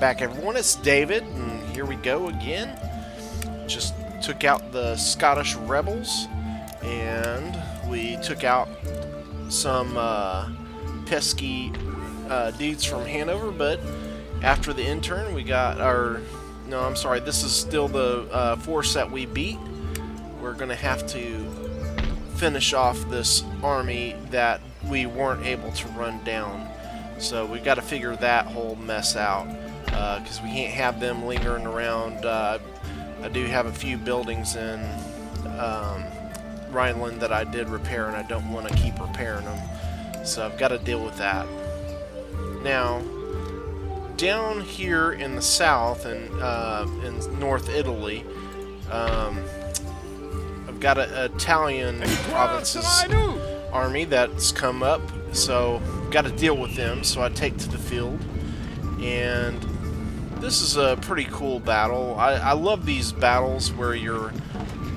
back, everyone. It's David, and here we go again. Just took out the Scottish rebels, and we took out some pesky dudes from Hanover, but after the intern, we got our... No, I'm sorry, this is still the force that we beat. We're going to have to finish off this army that we weren't able to run down. So we've got to figure that whole mess out, because we can't have them lingering around. I do have a few buildings in Rhineland that I did repair, and I don't want to keep repairing them. So I've got to deal with that. Now, down here in the south and in North Italy, I've got an Italian province's army that's come up, so I've got to deal with them. So I take to the field, and this is a pretty cool battle. I love these battles where you're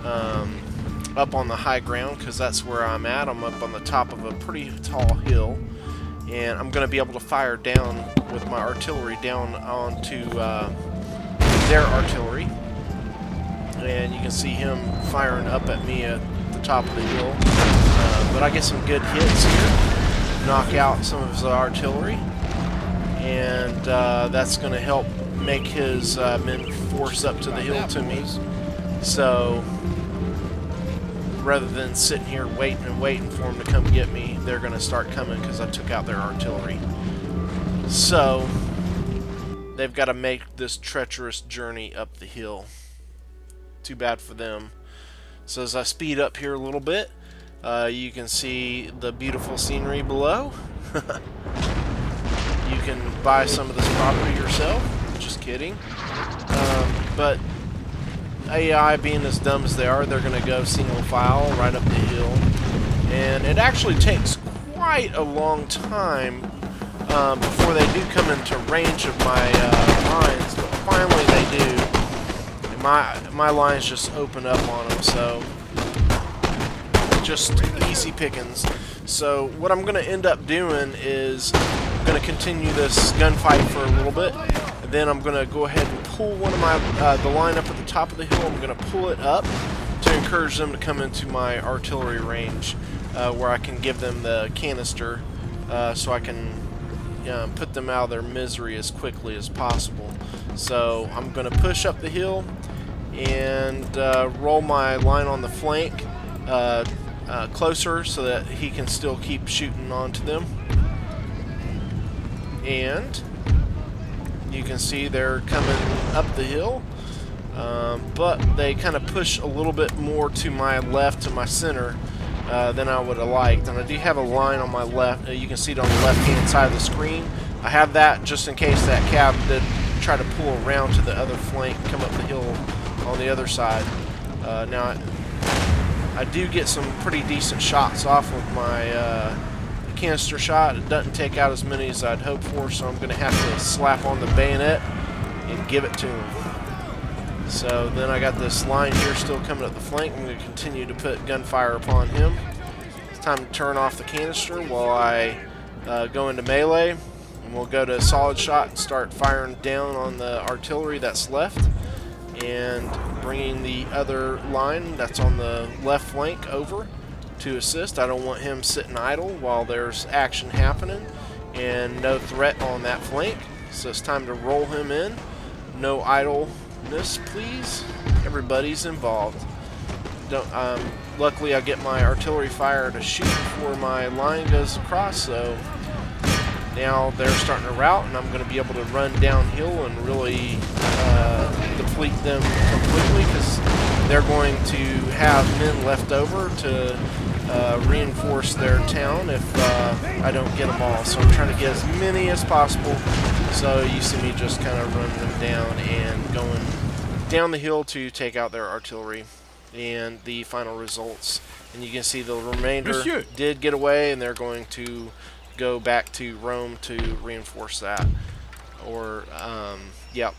up on the high ground, because that's where I'm at. I'm up on the top of a pretty tall hill, and I'm going to be able to fire down with my artillery down onto their artillery. And you can see him firing up at me at the top of the hill. But I get some good hits here, knock out some of his artillery, and that's going to help make his men force up to the hill to me. So rather than sitting here waiting and waiting for them to come get me, they're going to start coming because I took out their artillery. So they've got to make this treacherous journey up the hill. Too bad for them. So as I speed up here a little bit, you can see the beautiful scenery below. You can buy some of this property yourself. Just kidding. But AI, being as dumb as they are, they're going to go single file right up the hill. And it actually takes quite a long time before they do come into range of my lines, but finally they do. And my lines just open up on them, so just easy pickings. So what I'm going to end up doing is I'm going to continue this gunfight for a little bit, and then I'm going to go ahead and pull one of my the line up at the top of the hill. I'm going to pull it up to encourage them to come into my artillery range, where I can give them the canister, so I can put them out of their misery as quickly as possible. So I'm going to push up the hill and roll my line on the flank closer so that he can still keep shooting onto them. And you can see they're coming up the hill, but they kind of push a little bit more to my left, to my center, than I would have liked. And I do have a line on my left. You can see it on the left-hand side of the screen. I have that just in case that cab did try to pull around to the other flank, come up the hill on the other side. Now, I do get some pretty decent shots off with my canister shot. It doesn't take out as many as I'd hoped for, so I'm going to have to slap on the bayonet and give it to him. So then I got this line here still coming up the flank. I'm going to continue to put gunfire upon him. It's time to turn off the canister while I go into melee, and we'll go to solid shot and start firing down on the artillery that's left, and bringing the other line that's on the left flank over to assist. I don't want him sitting idle while there's action happening and no threat on that flank. So it's time to roll him in. No idleness, please. Everybody's involved. Luckily, I get my artillery fire to shoot before my line goes across, so now they're starting to rout, and I'm going to be able to run downhill and really deplete them completely, because they're going to have men left over to reinforce their town if I don't get them all. So I'm trying to get as many as possible. So you see me just kind of running them down and going down the hill to take out their artillery, and the final results. And you can see the remainder did get away, and they're going to go back to Rome to reinforce that. Or, yeah.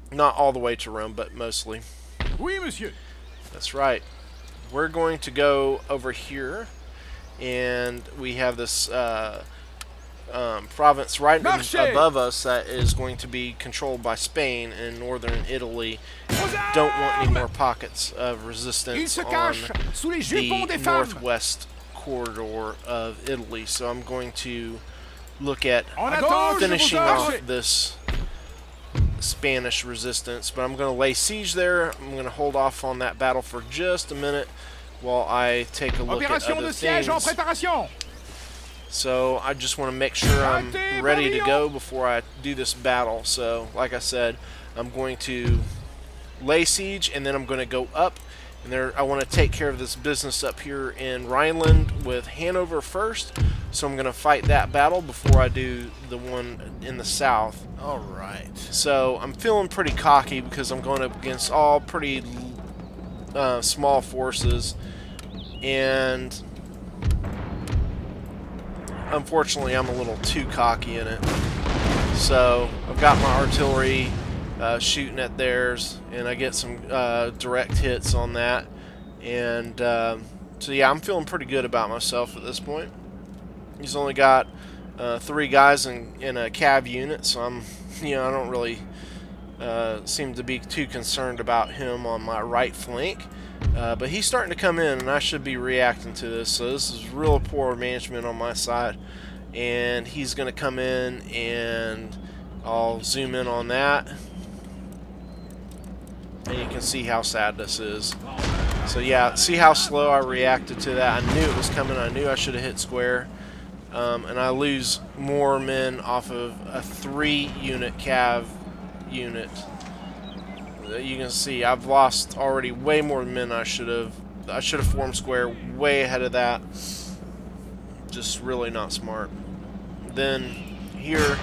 Not all the way to Rome, but mostly. Oui, monsieur. That's right. We're going to go over here, and we have this province right above us that is going to be controlled by Spain in northern Italy. Don't want any more pockets of resistance on the northwest corridor of Italy. So I'm going to look at finishing off this Spanish resistance, but I'm going to lay siege there. I'm going to hold off on that battle for just a minute while I take a look at other things. So I just want to make sure I'm ready to go before I do this battle. So like I said, I'm going to lay siege, and then I'm going to go up, and I want to take care of this business up here in Rhineland with Hanover first. So I'm going to fight that battle before I do the one in the south. All right. So I'm feeling pretty cocky because I'm going up against all pretty small forces, and unfortunately I'm a little too cocky in it. So I've got my artillery shooting at theirs, and I get some direct hits on that, and so yeah, I'm feeling pretty good about myself at this point. He's only got 3 guys in a cav unit, so I don't really seem to be too concerned about him on my right flank. But he's starting to come in, and I should be reacting to this. So this is real poor management on my side, and he's going to come in, and I'll zoom in on that, and you can see how sad this is. So yeah, see how slow I reacted to that. I knew it was coming. I knew I should have hit square. And I lose more men off of a 3-unit cav unit. You can see I've lost already way more men than I should have. I should have formed square way ahead of that. Just really not smart. Then here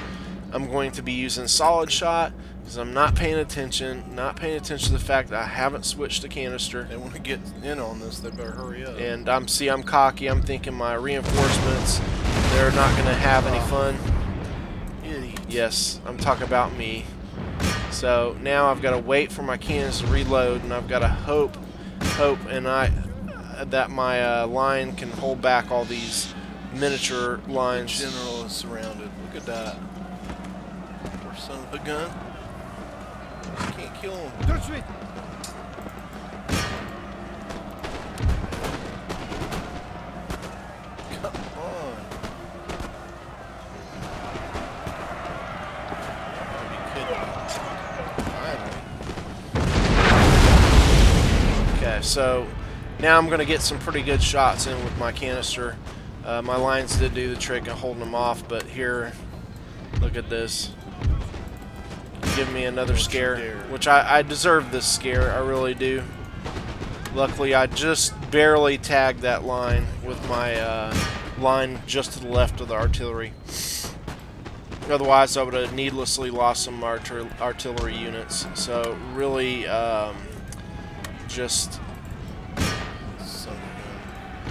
I'm going to be using solid shot because I'm not paying attention. Not paying attention to the fact that I haven't switched to canister. They want to get in on this. They better hurry up. And I'm cocky. I'm thinking my reinforcements, they're not going to have any fun. Idiot. Yes, I'm talking about me. So now I've got to wait for my cannons to reload, and I've got to hope that my line can hold back all these miniature lines. The general is surrounded. Look at that. Poor son of a gun. You can't kill him. Tout de suite. Come on. Are you kidding me? Finally. Okay, so now I'm going to get some pretty good shots in with my canister. My lines did do the trick of holding them off, but here, look at this. Give me another scare, which I deserve this scare, I really do. Luckily, I just barely tagged that line with my line just to the left of the artillery. Otherwise, I would have needlessly lost some artillery units. So really, just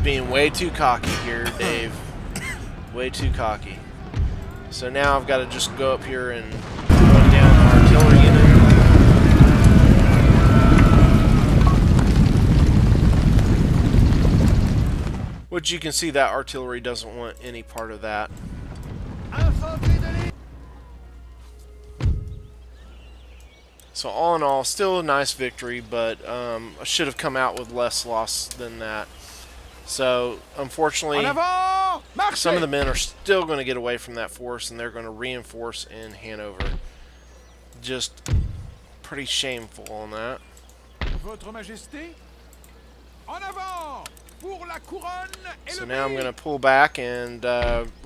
being way too cocky here, Dave. Way too cocky. So now I've got to just go up here and run down the artillery unit. Which you can see that artillery doesn't want any part of that. So all in all, still a nice victory, but I should have come out with less loss than that. So unfortunately, some of the men are still going to get away from that force, and they're going to reinforce in Hanover. Just pretty shameful on that. Votre Majesté, en avant pour la couronne et So le now I'm pays. going to pull back and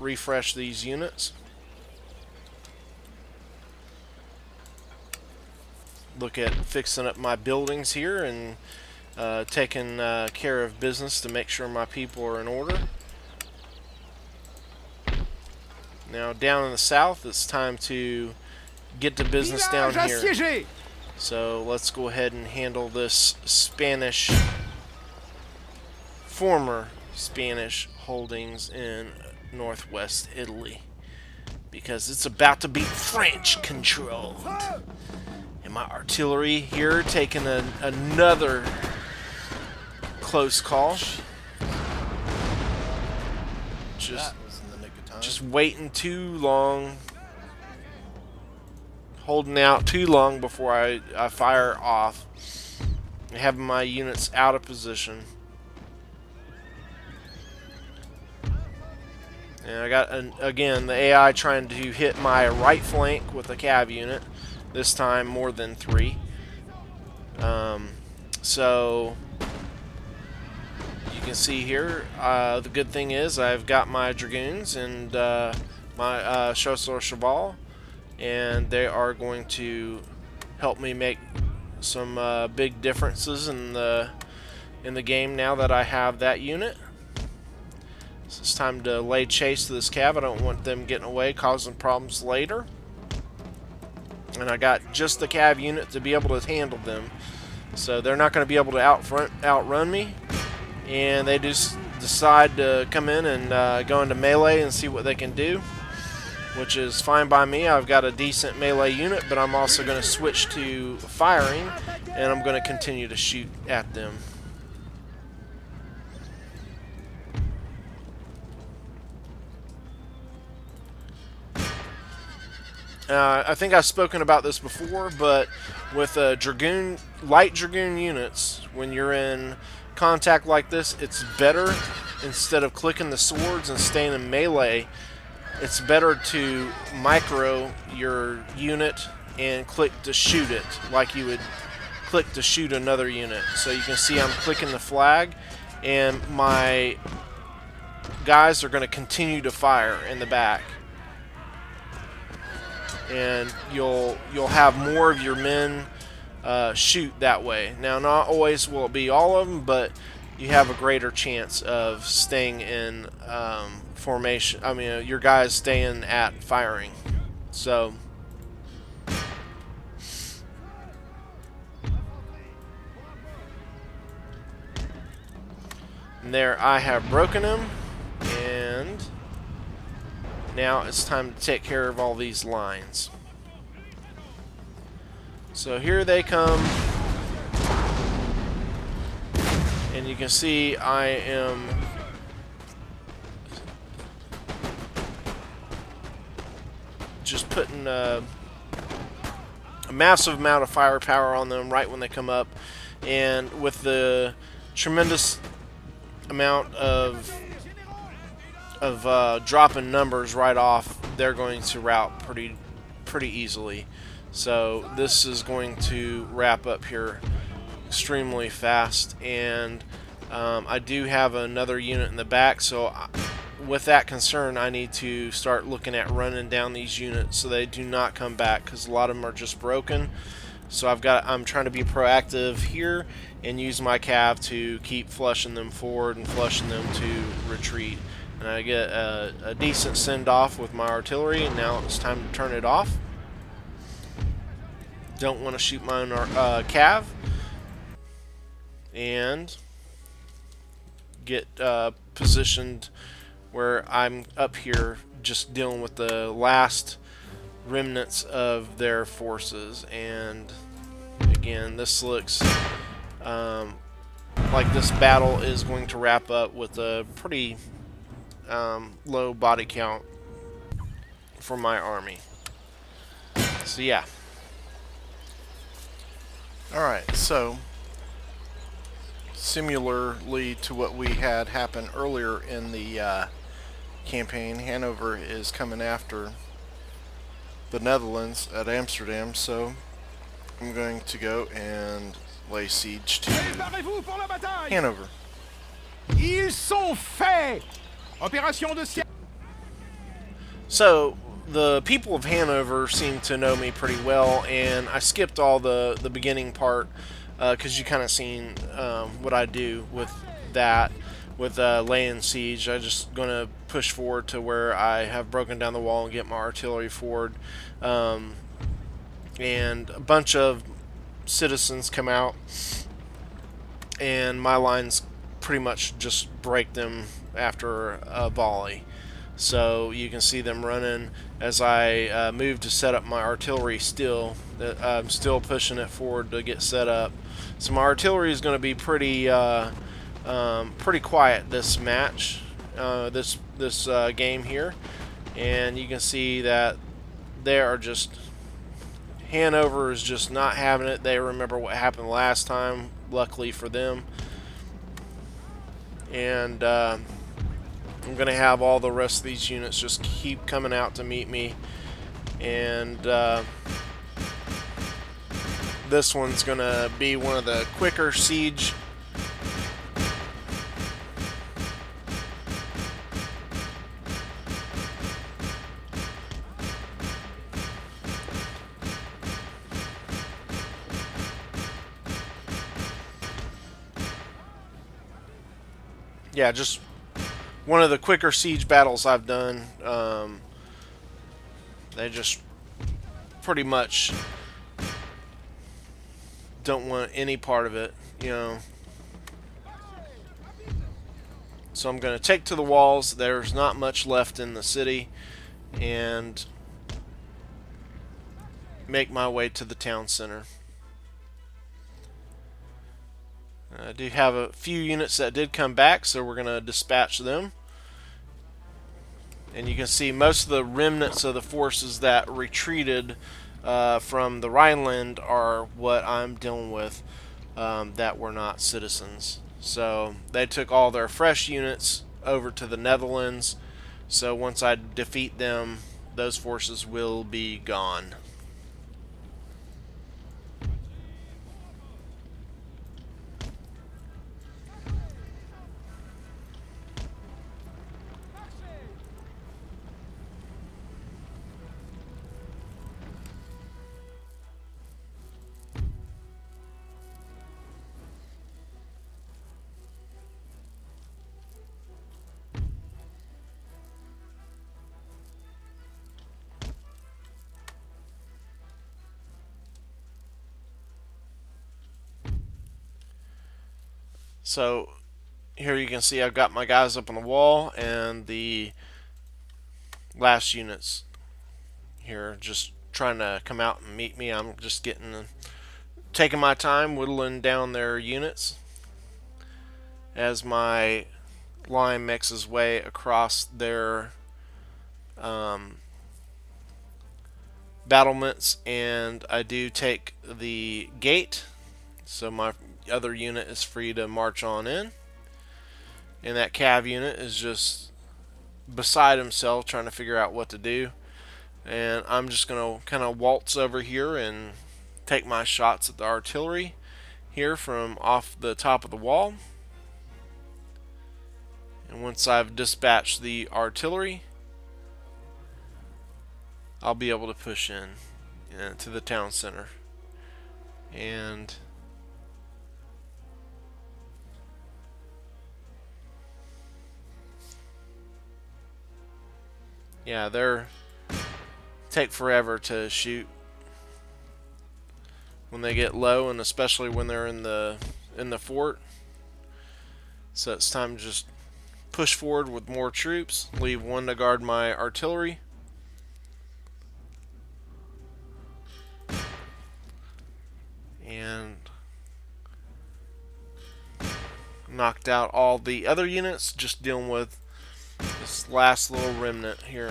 refresh these units. Look at fixing up my buildings here and taking care of business to make sure my people are in order. Now down in the south, it's time to get to business down Village here. assiégé. So let's go ahead and handle this former Spanish holdings in northwest Italy, because it's about to be French controlled. And my artillery here taking another close call. Just That was in the nick of just waiting too long, holding out too long before I fire off, having my units out of position. And I got, again, the AI trying to hit my right flank with a cav unit, this time more than 3. So you can see here, the good thing is I've got my Dragoons and my Chasseurs Cheval, and they are going to help me make some big differences in the game now that I have that unit. So it's time to lay chase to this cav. I don't want them getting away, causing problems later. And I got just the cav unit to be able to handle them. So they're not going to be able to outrun me. And they just decide to come in and go into melee and see what they can do, which is fine by me. I've got a decent melee unit, but I'm also going to switch to firing, and I'm going to continue to shoot at them. I think I've spoken about this before, but with light Dragoon units, when you're in contact like this, it's better, instead of clicking the swords and staying in melee, it's better to micro your unit and click to shoot it like you would click to shoot another unit. So you can see I'm clicking the flag, and my guys are going to continue to fire in the back. And you'll have more of your men shoot that way. Now, not always will it be all of them, but you have a greater chance of staying in formation. I mean, your guys staying at firing. So, and there I have broken him, and now it's time to take care of all these lines. So here they come, and you can see I am just putting a massive amount of firepower on them right when they come up, and with the tremendous amount of dropping numbers right off, they're going to rout pretty easily. So this is going to wrap up here extremely fast, and I do have another unit in the back, so with that concern, I need to start looking at running down these units so they do not come back, because a lot of them are just broken. So I'm trying to be proactive here and use my cav to keep flushing them forward and flushing them to retreat. And I get a decent send-off with my artillery, and now it's time to turn it off. Don't want to shoot my own cav. And get positioned where I'm up here just dealing with the last remnants of their forces. And again, this looks like this battle is going to wrap up with a pretty low body count for my army. So yeah. Alright, so similarly to what we had happen earlier in the campaign, Hanover is coming after the Netherlands at Amsterdam, so I'm going to go and lay siege to Hanover. Ils sont faits. Opération de siège. So the people of Hanover seem to know me pretty well, and I skipped all the beginning part because you kind of seen what I do with that, with laying siege. I'm just going to push forward to where I have broken down the wall and get my artillery forward. And a bunch of citizens come out, and my lines pretty much just break them after a volley. So you can see them running as I move to set up my artillery still. I'm still pushing it forward to get set up. So my artillery is going to be pretty quiet this match, this game here. And you can see that they are just, Hanover is just not having it. They remember what happened last time, luckily for them. And I'm going to have all the rest of these units just keep coming out to meet me. And this one's going to be one of the quicker siege. Yeah, just one of the quicker siege battles I've done. They just pretty much don't want any part of it, you know. So I'm going to take to the walls. There's not much left in the city, and make my way to the town center. I do have a few units that did come back, so we're going to dispatch them. And you can see most of the remnants of the forces that retreated from the Rhineland are what I'm dealing with, that were not citizens. So they took all their fresh units over to the Netherlands. So once I defeat them, those forces will be gone. So here you can see I've got my guys up on the wall, and the last units here just trying to come out and meet me. I'm just taking my time whittling down their units as my line makes its way across their battlements, and I do take the gate, so my other unit is free to march on in. And that cav unit is just beside himself trying to figure out what to do. And I'm just going to kind of waltz over here and take my shots at the artillery here from off the top of the wall. And once I've dispatched the artillery, I'll be able to push in to the town center. And yeah, they're take forever to shoot when they get low, and especially when they're in the fort. So it's time to just push forward with more troops, leave one to guard my artillery. And knocked out all the other units, just dealing with this last little remnant here.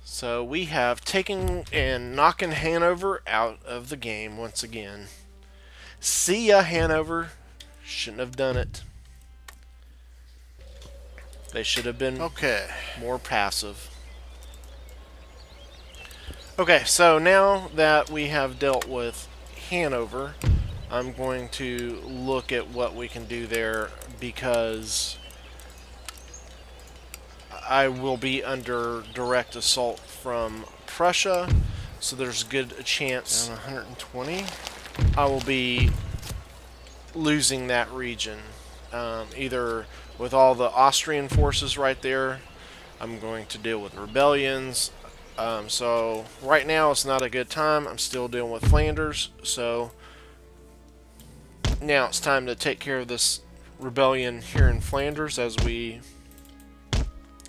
So we have taken and knocking Hanover out of the game once again. See ya, Hanover. Shouldn't have done it. They should have been more passive. Okay, so now that we have dealt with Hanover, I'm going to look at what we can do there, because I will be under direct assault from Prussia, so there's a good chance Down 120. I will be losing that region. Either with all the Austrian forces right there, I'm going to deal with rebellions. So right now it's not a good time. I'm still dealing with Flanders, so now it's time to take care of this rebellion here in Flanders as we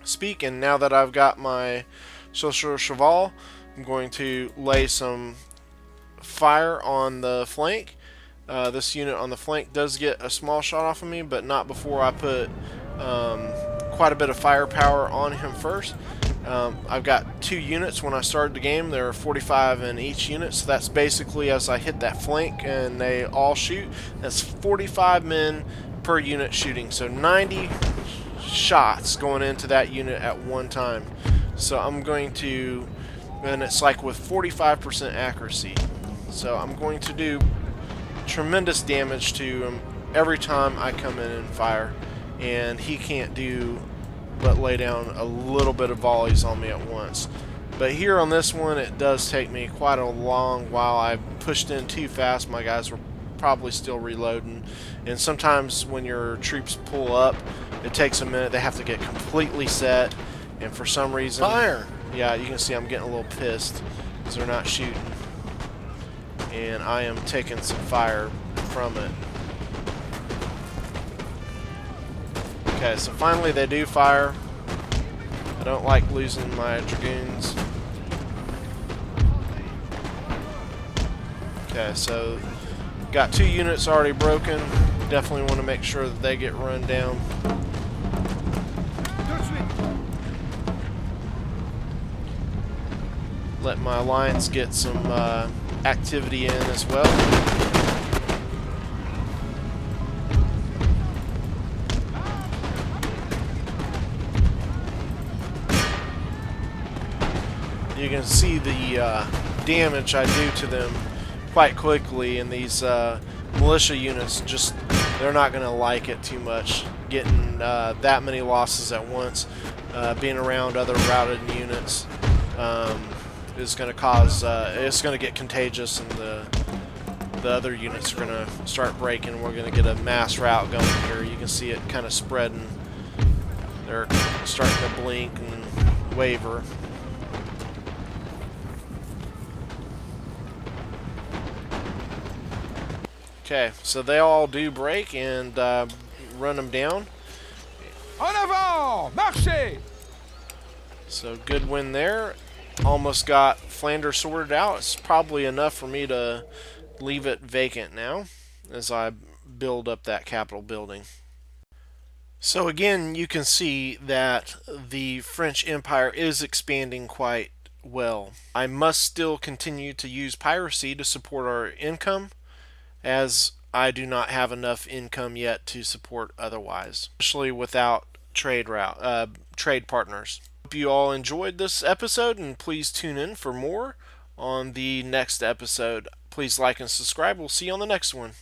speak. And now that I've got my Social Cheval, I'm going to lay some fire on the flank. This unit on the flank does get a small shot off of me, but not before I put quite a bit of firepower on him first. I've got 2 units when I started the game. There are 45 in each unit, so that's basically as I hit that flank and they all shoot, that's 45 men per unit shooting, so 90 shots going into that unit at one time. So I'm going to, and it's like with 45% accuracy, so I'm going to do tremendous damage to him every time I come in and fire, and he can't do but lay down a little bit of volleys on me at once. But here on this one, it does take me quite a long while. I pushed in too fast. My guys were probably still reloading, and sometimes when your troops pull up, it takes a minute. They have to get completely set, and for some reason, Fire! Yeah, you can see I'm getting a little pissed because they're not shooting, and I am taking some fire from it. Okay, so finally they do fire. I don't like losing my dragoons. Okay, so got 2 units already broken. Definitely want to make sure that they get run down. Let my alliance get some activity in as well. You can see the damage I do to them quite quickly, and these militia units just, they're not going to like it too much, getting that many losses at once. Being around other routed units is going to cause, it's going to get contagious, and the other units are going to start breaking. We're going to get a mass rout going here. You can see it kind of spreading. They're starting to blink and waver. Okay, so they all do break, and run them down. En avant! Marchez! So good win there. Almost got Flanders sorted out. It's probably enough for me to leave it vacant now as I build up that Capitol building. So again, you can see that the French Empire is expanding quite well. I must still continue to use piracy to support our income, as I do not have enough income yet to support otherwise, especially without trade partners. Hope you all enjoyed this episode, and please tune in for more on the next episode. Please like and subscribe. We'll see you on the next one.